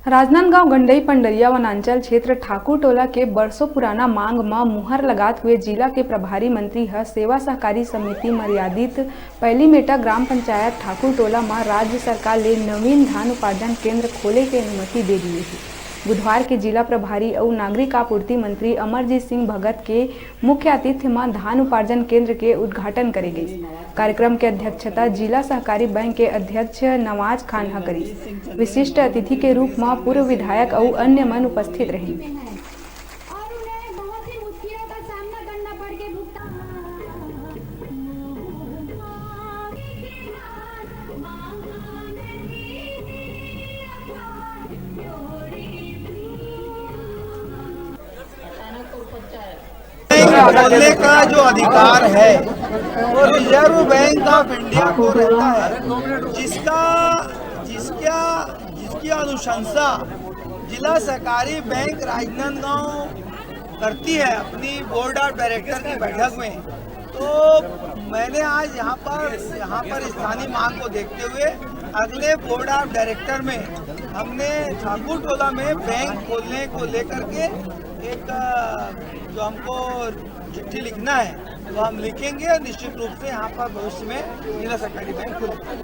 राजनांदगांव गंडई पंडरिया वनांचल क्षेत्र ठाकुर टोला के बरसों पुराना मांग म मुहर लगात हुए जिला के प्रभारी मंत्री ह सेवा सहकारी समिति मर्यादित पहली मेटा ग्राम पंचायत ठाकुर टोला म राज्य सरकार ले नवीन धान उपार्जन केंद्र खोले के अनुमति दे दिए है। बुधवार के जिला प्रभारी और नागरिक आपूर्ति मंत्री अमरजीत सिंह भगत के मुख्य आतिथ्य में धान उपार्जन केंद्र के उद्घाटन करे गई। कार्यक्रम के अध्यक्षता जिला सहकारी बैंक के अध्यक्ष नवाज खान ह करी। विशिष्ट अतिथि के रूप में पूर्व विधायक और अन्य मन उपस्थित रहे। बोलने का जो अधिकार है वो रिजर्व बैंक ऑफ इंडिया को रहता है, जिसकी अनुशंसा जिला सहकारी बैंक राजनांदगांव करती है अपनी बोर्ड ऑफ डायरेक्टर की बैठक में। तो मैंने आज यहाँ पर स्थानीय मांग को देखते हुए अगले बोर्ड ऑफ डायरेक्टर में हमने ठाकुर टोला में बैंक खोलने को लेकर के एक जो हमको चिट्ठी लिखना है वो हम लिखेंगे और निश्चित रूप से यहाँ पर भविष्य में जिला सहकारी बैंक खुलेगा।